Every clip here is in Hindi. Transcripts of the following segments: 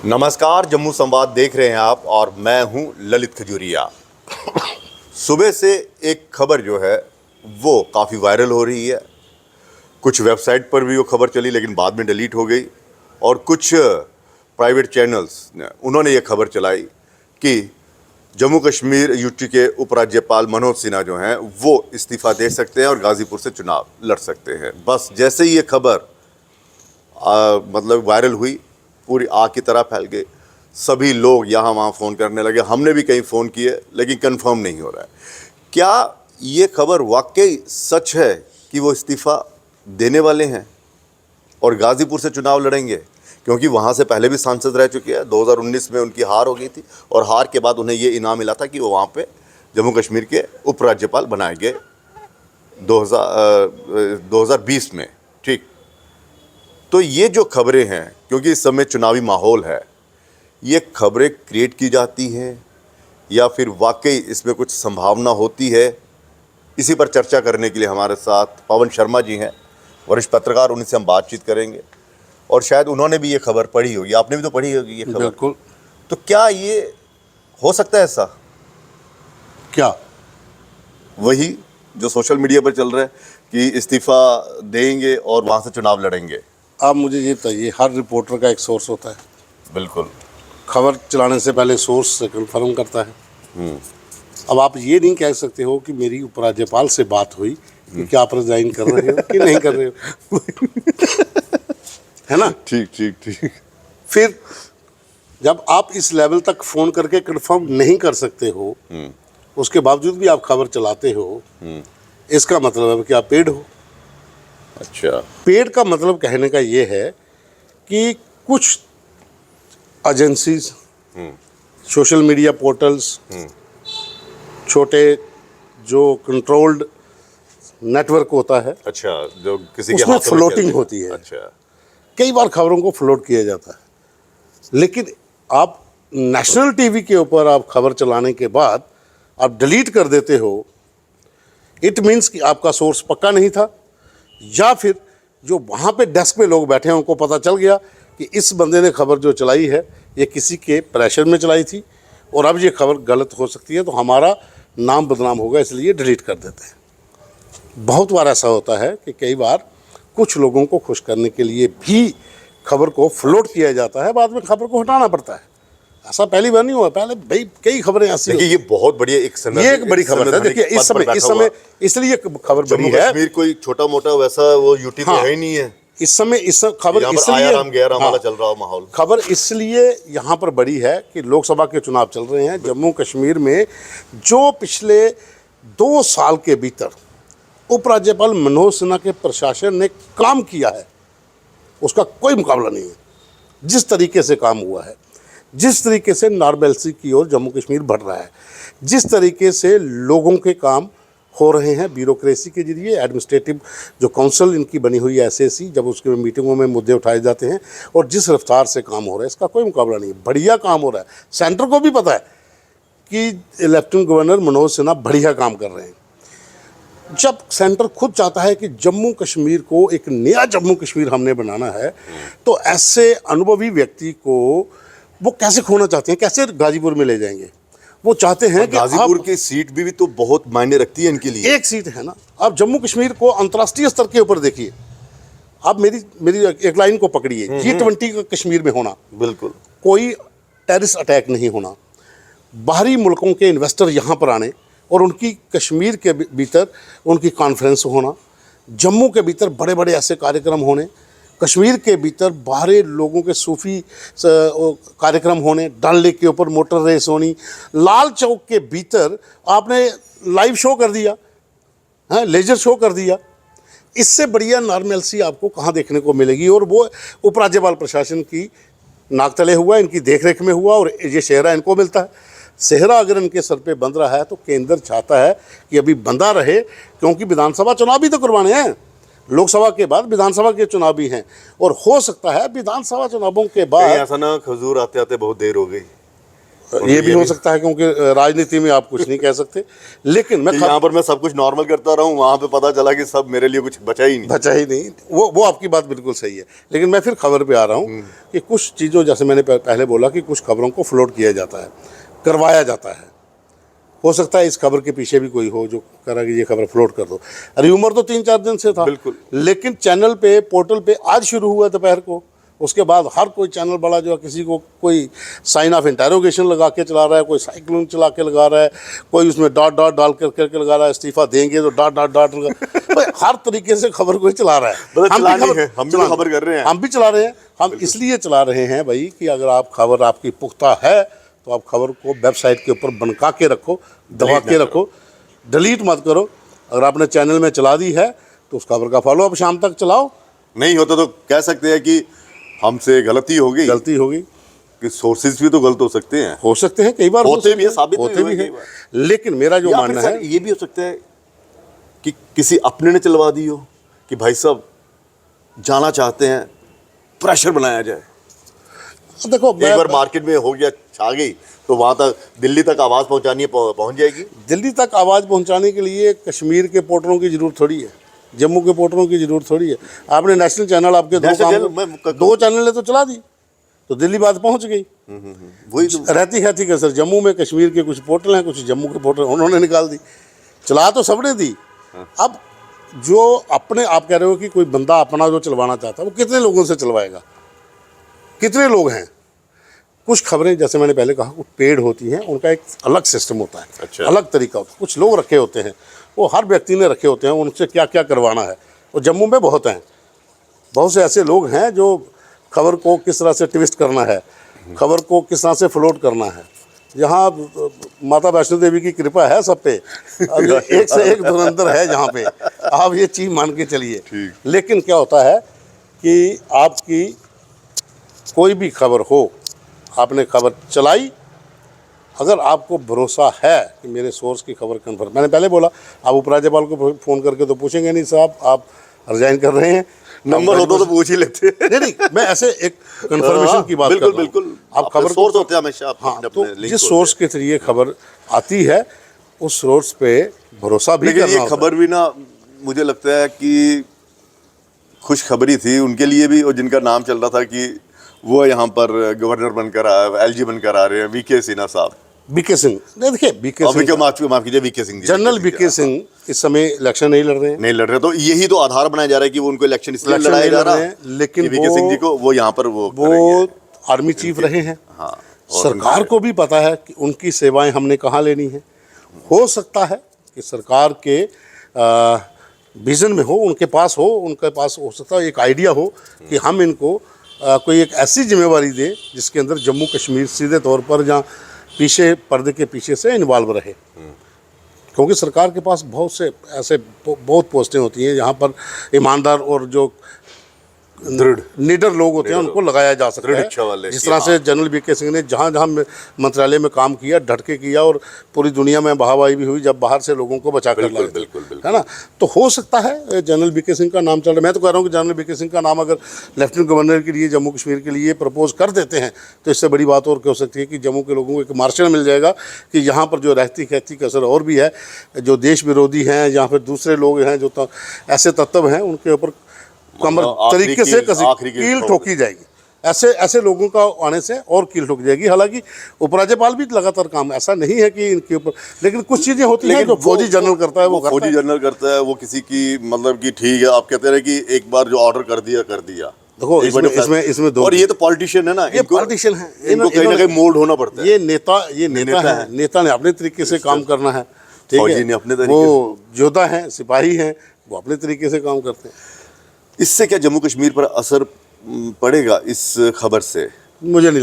नमस्कार, जम्मू संवाद देख रहे हैं आप और मैं हूं ललित खजूरिया। सुबह से एक खबर जो है वो काफ़ी वायरल हो रही है। कुछ वेबसाइट पर भी वो खबर चली लेकिन बाद में डिलीट हो गई, और कुछ प्राइवेट चैनल्स उन्होंने ये खबर चलाई कि जम्मू कश्मीर यूटी के उपराज्यपाल मनोज सिन्हा जो हैं वो इस्तीफ़ा दे सकते हैं और गाज़ीपुर से चुनाव लड़ सकते हैं। बस जैसे ही ये खबर मतलब वायरल हुई, पूरी आग की तरह फैल गई। सभी लोग यहाँ वहाँ फ़ोन करने लगे। हमने भी कहीं फ़ोन किए लेकिन कंफर्म नहीं हो रहा है। क्या ये खबर वाकई सच है कि वो इस्तीफ़ा देने वाले हैं और गाज़ीपुर से चुनाव लड़ेंगे? क्योंकि वहाँ से पहले भी सांसद रह चुके हैं। 2019 में उनकी हार हो गई थी और हार के बाद उन्हें ये इनाम मिला था कि वो वहाँ पे जम्मू कश्मीर के उपराज्यपाल बनाए गए 2020 में। ठीक, तो ये जो खबरें हैं, क्योंकि इस समय चुनावी माहौल है, ये खबरें क्रिएट की जाती हैं या फिर वाकई इसमें कुछ संभावना होती है? इसी पर चर्चा करने के लिए हमारे साथ पवन शर्मा जी हैं, वरिष्ठ पत्रकार। उनसे हम बातचीत करेंगे और शायद उन्होंने भी ये खबर पढ़ी होगी। आपने भी तो पढ़ी होगी ये खबर। बिल्कुल। तो क्या ये हो सकता है ऐसा? क्या वही जो सोशल मीडिया पर चल रहा है कि इस्तीफ़ा देंगे और वहाँ से चुनाव लड़ेंगे? आप मुझे ये बताइए, हर रिपोर्टर का एक सोर्स होता है। बिल्कुल। खबर चलाने से पहले सोर्स से कंफर्म करता है। अब आप ये नहीं कह सकते हो कि मेरी उपराज्यपाल से बात हुई कि क्या आप रिजाइन कर रहे हो कि नहीं कर रहे हो। है ना? ठीक ठीक ठीक। फिर जब आप इस लेवल तक फ़ोन करके कंफर्म नहीं कर सकते हो, उसके बावजूद भी आप खबर चलाते हो, इसका मतलब है कि आप पेड हो। अच्छा। पेड का मतलब कहने का ये है कि कुछ एजेंसीज, सोशल मीडिया पोर्टल्स, छोटे जो कंट्रोल्ड नेटवर्क होता है, अच्छा, जो किसी के उसमें हाथों में फ्लोटिंग चलती है। होती है। अच्छा। कई बार खबरों को फ्लोट किया जाता है, लेकिन आप नेशनल टीवी के ऊपर आप खबर चलाने के बाद आप डिलीट कर देते हो, इट मीन्स कि आपका सोर्स पक्का नहीं था, या फिर जो वहाँ पे डेस्क पे लोग बैठे हैं उनको पता चल गया कि इस बंदे ने खबर जो चलाई है ये किसी के प्रेशर में चलाई थी और अब ये खबर गलत हो सकती है, तो हमारा नाम बदनाम होगा, इसलिए डिलीट कर देते हैं। बहुत बार ऐसा होता है कि कई बार कुछ लोगों को खुश करने के लिए भी खबर को फ्लोट किया जाता है, बाद में खबर को हटाना पड़ता है। ऐसा पहली बार नहीं हुआ, पहले भाई कई खबरें ऐसी। देखिए, ये बहुत बढ़िया ये एक बड़ी खबर है। देखिए इस समय इसलिए खबर बड़ी है। कश्मीर कोई छोटा मोटा वैसा वो यूटी हाँ, है ही नहीं है इस समय खबर इसलिए आयाराम गयाराम वाला चल रहा हो माहौल। खबर इसलिए यहाँ पर बड़ी है कि लोकसभा के चुनाव चल रहे हैं जम्मू कश्मीर में। जो पिछले 2 साल के भीतर उपराज्यपाल मनोज सिन्हा के प्रशासन ने काम किया है, उसका कोई मुकाबला नहीं है। जिस तरीके से काम हुआ है, जिस तरीके से नॉर्मलसी की ओर जम्मू कश्मीर बढ़ रहा है, जिस तरीके से लोगों के काम हो रहे हैं ब्यूरोक्रेसी के जरिए, एडमिनिस्ट्रेटिव जो काउंसिल इनकी बनी हुई है एसएसी, जब उसके मीटिंगों में मुद्दे उठाए जाते हैं, और जिस रफ्तार से काम हो रहा है, इसका कोई मुकाबला नहीं है। बढ़िया काम हो रहा है। सेंटर को भी पता है कि लेफ्टिनेंट गवर्नर मनोज सिन्हा बढ़िया काम कर रहे हैं। जब सेंटर खुद चाहता है कि जम्मू कश्मीर को एक नया जम्मू कश्मीर हमने बनाना है, तो ऐसे अनुभवी व्यक्ति को वो कैसे खोना चाहते हैं, कैसे गाजीपुर में ले जाएंगे? वो चाहते हैं कि गाजीपुर की सीट भी तो बहुत मायने रखती है इनके लिए। एक सीट है ना। आप जम्मू कश्मीर को अंतर्राष्ट्रीय स्तर के ऊपर देखिए। आप मेरी एक लाइन को पकड़िए, G20 का कश्मीर में होना, बिल्कुल, कोई टेररिस्ट अटैक नहीं होना, बाहरी मुल्कों के इन्वेस्टर यहाँ पर आने और उनकी कश्मीर के भीतर उनकी कॉन्फ्रेंस होना, जम्मू के भीतर बड़े बड़े ऐसे कार्यक्रम होने, कश्मीर के भीतर बाहरी लोगों के सूफी कार्यक्रम होने, डल लेक के ऊपर मोटर रेस होनी, लाल चौक के भीतर आपने लाइव शो कर दिया, हाँ, लेजर शो कर दिया। इससे बढ़िया नॉर्मलसी आपको कहाँ देखने को मिलेगी? और वो उपराज्यपाल प्रशासन की नाक तले हुआ, इनकी देखरेख में हुआ, और ये सेहरा इनको मिलता है। सेहरा अगर इनके सर पे बंध रहा है तो केंद्र चाहता है कि अभी बंधा रहे, क्योंकि विधानसभा चुनाव भी तो करवाने हैं। लोकसभा के बाद विधानसभा के चुनाव भी हैं, और हो सकता है विधानसभा चुनावों के बाद ऐसा ना खजूर आते आते बहुत देर हो गई। ये भी हो सकता है, क्योंकि राजनीति में आप कुछ नहीं कह सकते। लेकिन मैं यहाँ पर मैं सब कुछ नॉर्मल करता रहूँ, वहाँ पे पता चला कि सब मेरे लिए कुछ बचा ही नहीं। बचा ही नहीं, वो आपकी बात बिल्कुल सही है। लेकिन मैं फिर खबर पे आ रहा हूँ कि कुछ चीज़ों, जैसे मैंने पहले बोला कि कुछ खबरों को फ्लोट किया जाता है, करवाया जाता है। हो सकता है इस खबर के पीछे भी कोई हो जो करा कि ये खबर फ्लोट कर दो। र्यूमर तो 3-4 दिन से था, बिल्कुल। लेकिन चैनल पे, पोर्टल पे आज शुरू हुआ दोपहर को। उसके बाद हर कोई चैनल बड़ा जो है, किसी को कोई साइन ऑफ इंटरोगेशन लगा के चला रहा है, कोई साइक्लोन चला के लगा रहा है, कोई उसमें डॉट डॉट डाल करके लगा रहा है, इस्तीफा देंगे तो डॉट डॉट डॉट भाई हर तरीके से खबर कोई चला रहा है। हम भी खबर कर रहे हैं, हम भी चला रहे हैं। हम इसलिए चला रहे हैं भाई कि अगर आप खबर आपकी पुख्ता है तो आप खबर को वेबसाइट के ऊपर बनका के रखो, दबा के रखो, डिलीट मत करो। अगर आपने चैनल में चला दी है तो उस खबर का फॉलो अप शाम तक चलाओ। नहीं होता तो कह सकते हैं कि हमसे गलती हो गई कि सोर्सेज भी तो गलत हो सकते हैं, हो सकते हैं, कई बार होते भी है, साबित होते भी है। हैं। लेकिन मेरा जो मानना है, ये भी हो सकता है कि किसी अपने ने चलवा दी हो कि भाई साहब जाना चाहते हैं, प्रेशर बनाया जाए। देखो एक बार मार्केट में हो गया, छा गई, तो वहां तक दिल्ली तक आवाज पहुंचानी है, पहुंच जाएगी। दिल्ली तक आवाज़ पहुंचाने के लिए कश्मीर के पोर्टलों की जरूरत थोड़ी है, जम्मू के पोर्टलों की जरूरत थोड़ी है। आपने नेशनल चैनल, आपके दो चैनल तो चला दी तो दिल्ली बात पहुंच गई। वही तो रहती है सर, जम्मू में कश्मीर के कुछ पोर्टल हैं, कुछ जम्मू के पोर्टल उन्होंने निकाल दी, चला तो सबने दी। अब जो अपने, आप कह रहे हो कि कोई बंदा अपना जो चलवाना चाहता है वो कितने लोगों से चलवाएगा, कितने लोग हैं। कुछ खबरें, जैसे मैंने पहले कहा, कुछ पेड होती हैं, उनका एक अलग सिस्टम होता है। अच्छा। अलग तरीका होता है। कुछ लोग रखे होते हैं, वो हर व्यक्ति ने रखे होते हैं, उनसे क्या क्या करवाना है। और जम्मू में बहुत हैं, बहुत से ऐसे लोग हैं जो खबर को किस तरह से ट्विस्ट करना है, खबर को किस तरह से फ्लोट करना है। यहाँ माता वैष्णो देवी की कृपा है सब पे, अब एक से एक धुरंधर है जहाँ पे, आप ये चीज़ मान के चलिए। लेकिन क्या होता है कि आपकी कोई भी खबर हो, आपने खबर चलाई, अगर आपको भरोसा है कि मेरे सोर्स की खबर कन्फर्म, मैंने पहले बोला, आप उपराज्यपाल को फ़ोन करके तो पूछेंगे नहीं साहब आप रिजाइन कर रहे हैं, नंबर होता तो पूछ ही लेते। नहीं, मैं ऐसे एक कंफर्मेशन की बात कर रहा हूं। बिल्कुल, आप खबर सोर्स होते हैं हमेशा। हाँ, तो जिस सोर्स के जरिए खबर आती है उस सोर्स पे भरोसा भी करना होता है। ये खबर भी ना, मुझे लगता है कि खुशखबरी थी उनके लिए भी, और जिनका नाम चल रहा था कि वो यहाँ पर गवर्नर बनकर एलजी बनकर आ रहे हैं, वीके सिन्हा साहब। बीके सिंह, देखिए बीके सिंह, माफ कीजिए, VK Singh ji, general BK Singh इस समय इलेक्शन नहीं लड़ रहे हैं। नहीं लड़ रहे, तो यही तो आधार बनाया जा रहा है कि वो उनको इलेक्शन इसलिए लड़ाया जा रहा है, लेकिन वीके सिंह जी को वो यहाँ पर वो आर्मी चीफ रहे हैं। हाँ, सरकार को भी पता है कि उनकी सेवाएं हमने कहाँ लेनी है। हो सकता है कि सरकार के विजन में हो, उनके पास हो सकता है एक आइडिया हो कि हम इनको कोई एक ऐसी जिम्मेवारी दे जिसके अंदर जम्मू कश्मीर सीधे तौर पर जहाँ पीछे, पर्दे के पीछे से इन्वॉल्व रहे। क्योंकि सरकार के पास बहुत से ऐसे बहुत पोस्टें होती हैं जहाँ पर ईमानदार और जो दृढ़ निडर लोग होते हैं उनको लगाया जा सकता है। जिस तरह से जनरल बीके सिंह ने जहाँ जहाँ मंत्रालय में काम किया, डट के किया, और पूरी दुनिया में वाहवाही भी हुई जब बाहर से लोगों को बचा कर लाए, है ना। तो हो सकता है जनरल बीके सिंह का नाम चल रहा है। मैं तो कह रहा हूँ कि जनरल बीके सिंह का नाम अगर लेफ्टिनेंट गवर्नर के लिए जम्मू कश्मीर के लिए प्रपोज कर देते हैं तो इससे बड़ी बात और क्या हो सकती है कि जम्मू के लोगों को एक मार्शल मिल जाएगा कि यहाँ पर जो रहती कहती कसर और भी है, जो देश विरोधी हैं या फिर दूसरे लोग हैं, जो ऐसे तत्व हैं, उनके ऊपर कमर तरीके से कील ठोकी जाएगी। ऐसे लोगों का आने से और कील ठोक जाएगी। हालांकि उपराज्यपाल भी लगातार काम, ऐसा नहीं है कि इनके ऊपर, लेकिन कुछ चीज़ें होती हैं जो फौजी जनरल करता है, वो फौजी जनरल करता है, वो किसी की मतलब कि ठीक है, आप कहते हैं कि एक बार जो ऑर्डर कर दिया। देखो इसमें दो, और ये तो पॉलिटिशियन है ना, ये पॉलिटिशियन है, इनको कहीं ना कहीं मोल्ड होना पड़ता है। ये नेता है, नेता ने अपने तरीके से काम करना है, ठीक है। वो योद्धा हैं, सिपाही हैं, वो अपने तरीके से काम करते हैं। इससे क्या जम्मू कश्मीर पर असर पड़ेगा इस खबर से? मुझे नहीं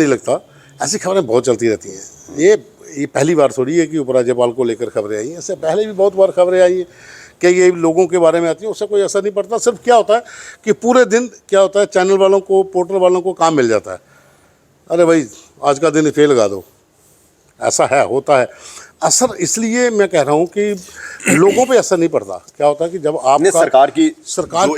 लगता। ऐसी खबरें बहुत चलती रहती हैं। ये पहली बार थोड़ी है कि उपराज्यपाल को लेकर खबरें आई हैं, इससे पहले भी बहुत बार खबरें आई हैं कि ये लोगों के बारे में आती हैं, उससे कोई असर नहीं पड़ता। सिर्फ क्या होता है कि पूरे दिन क्या होता है, चैनल वालों को, पोर्टल वालों को काम मिल जाता है, अरे भाई आज का दिन इफे लगा दो, ऐसा है, होता है। असर इसलिए मैं कह रहा हूँ कि लोगों पे असर नहीं पड़ता। क्या होता है कि जब ने आपका सरकार की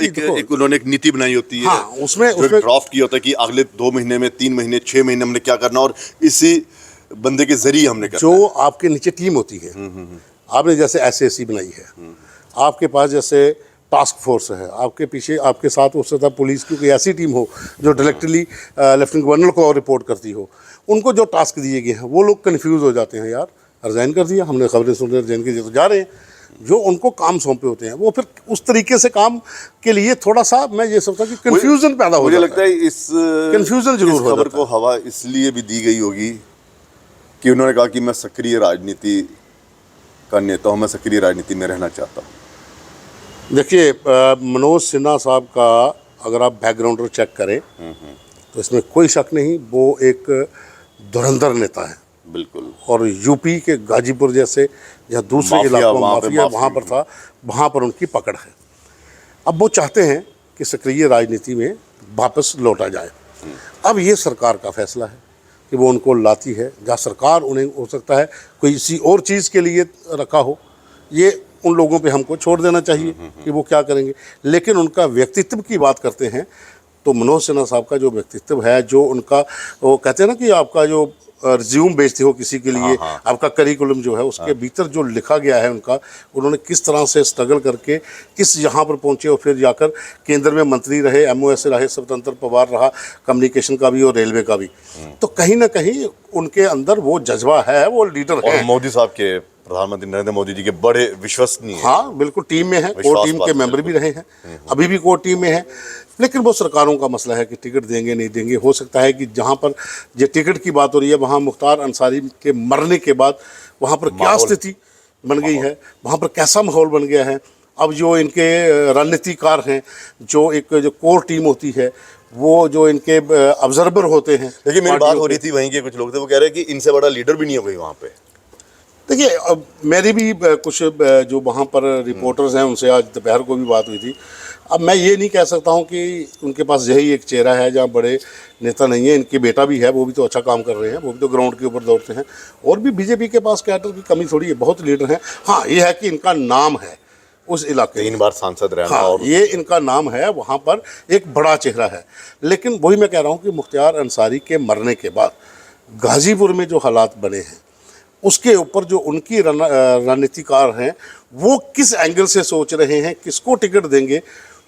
जो देखो, एक उन्होंने एक नीति बनाई होती है, हाँ, उसमें ड्राफ्ट किया होता है कि अगले 2 महीने में, 3 महीने, 6 महीने हमने क्या करना, और इसी बंदे के जरिए हमने करना जो आपके नीचे टीम होती है, आपने जैसे SAC बनाई है, आपके पास जैसे टास्क फोर्स है, आपके पीछे आपके साथ हो सकता है पुलिस की कोई ऐसी टीम हो जो डायरेक्टली लेफ्टिनेंट गवर्नर को रिपोर्ट करती हो। उनको जो टास्क दिए गए हैं वो लोग कन्फ्यूज़ हो जाते हैं, यार रिज़ाइन कर दिया हमने, खबरें सुन रहे रिज़ाइन के तो जा रहे हैं। जो उनको काम सौंपे होते हैं वो फिर उस तरीके से काम के लिए थोड़ा सा मैं ये सोचता कि कन्फ्यूजन पैदा हो मुझे जाता लगता है इस कन्फ्यूजन जरूर हो खबर जाता को हवा इसलिए भी दी गई होगी कि उन्होंने कहा कि मैं सक्रिय राजनीति का नेता हूं, मैं सक्रिय राजनीति में रहना चाहता हूं। देखिए, मनोज सिन्हा साहब का अगर आप बैकग्राउंडर चेक करें तो इसमें कोई शक नहीं, वो एक धुरंधर नेता है। बिल्कुल। और यूपी के गाजीपुर जैसे जहाँ दूसरे माफिया, इलाकों में वहाँ पे माफिया माफिया। वहाँ पर था, वहाँ पर उनकी पकड़ है। अब वो चाहते हैं कि सक्रिय राजनीति में वापस लौटा जाए। अब ये सरकार का फैसला है कि वो उनको लाती है, जहाँ सरकार उन्हें हो सकता है कोई किसी और चीज़ के लिए रखा हो, ये उन लोगों पे हमको छोड़ देना चाहिए कि वो क्या करेंगे। लेकिन उनका व्यक्तित्व की बात करते हैं तो मनोज सिन्हा साहब का जो व्यक्तित्व है, जो उनका, वो कहते हैं ना कि आपका जो रिज्यूम बेचते हो किसी के लिए, आपका करिकुलम जो है उसके भीतर जो लिखा गया है उनका, उन्होंने किस तरह से स्ट्रगल करके इस यहाँ पर पहुँचे और फिर जाकर केंद्र में मंत्री रहे, MOS रहे, स्वतंत्र प्रभार रहा, कम्युनिकेशन का भी और रेलवे का भी। तो कहीं ना कहीं उनके अंदर वो जज्बा है, वो लीडर और है। मोदी साहब के, प्रधानमंत्री नरेंद्र मोदी जी के बड़े विश्वसनीय हैं। हाँ बिल्कुल, टीम में है, कोर टीम के मेंबर भी रहे हैं, अभी भी कोर टीम में है। लेकिन वो सरकारों का मसला है कि टिकट देंगे नहीं देंगे। हो सकता है कि जहाँ पर जो टिकट की बात हो रही है, वहाँ मुख्तार अंसारी के मरने के बाद वहाँ पर क्या स्थिति बन गई है, वहाँ पर कैसा माहौल बन गया है। अब जो इनके रणनीतिकार हैं, जो एक जो कोर टीम होती है, वो जो इनके ऑब्जर्वर होते हैं। लेकिन मेरी बात हो रही थी, वहीं के कुछ लोग थे, वो कह रहे हैं कि इनसे बड़ा लीडर भी नहीं है कोई वहाँ पे। देखिए, अब मेरी भी कुछ जो वहाँ पर रिपोर्टर्स हैं उनसे आज दोपहर को भी बात हुई थी। अब मैं ये नहीं कह सकता हूँ कि उनके पास यही एक चेहरा है जहाँ बड़े नेता नहीं है। इनके बेटा भी है, वो भी तो अच्छा काम कर रहे हैं, वो भी तो ग्राउंड के ऊपर दौड़ते हैं। और भी बीजेपी के पास कैडर की कमी थोड़ी है, बहुत लीडर हैं। हाँ, ये है कि इनका नाम है उस इलाके में, 3 बार सांसद रहना। हाँ, और ये इनका नाम है, वहाँ पर एक बड़ा चेहरा है। लेकिन वही मैं कह रहा हूँ कि मुख्तार अंसारी के मरने के बाद गाजीपुर में जो हालात बने हैं, उसके ऊपर जो उनकी रणनीतिकार हैं, वो किस एंगल से सोच रहे हैं, किसको टिकट देंगे,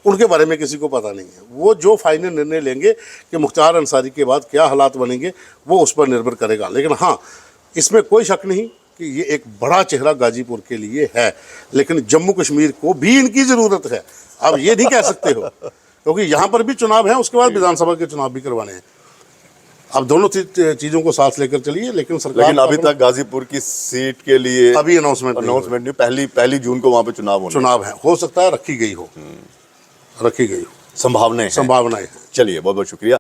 उनके बारे में किसी को पता नहीं है। वो जो फाइनल निर्णय लेंगे कि मुख्तार अंसारी के बाद क्या हालात बनेंगे, वो उस पर निर्भर करेगा। लेकिन हाँ, इसमें कोई शक नहीं कि ये एक बड़ा चेहरा गाजीपुर के लिए है। लेकिन जम्मू कश्मीर को भी इनकी ज़रूरत है, अब ये नहीं कह सकते हो, क्योंकि यहाँ पर भी चुनाव है, उसके बाद विधानसभा के चुनाव भी करवाने हैं। अब दोनों चीज़ों को साथ लेकर चलिए। लेकिन सरकार, लेकिन अभी तक गाजीपुर की सीट के लिए अभी अनाउंसमेंट नहीं, पहली जून को वहाँ पे चुनाव है। हो सकता है रखी गई हो, रखी गई हो, संभावनाएं हैं। संभावनाएं हैं। चलिए, बहुत बहुत शुक्रिया।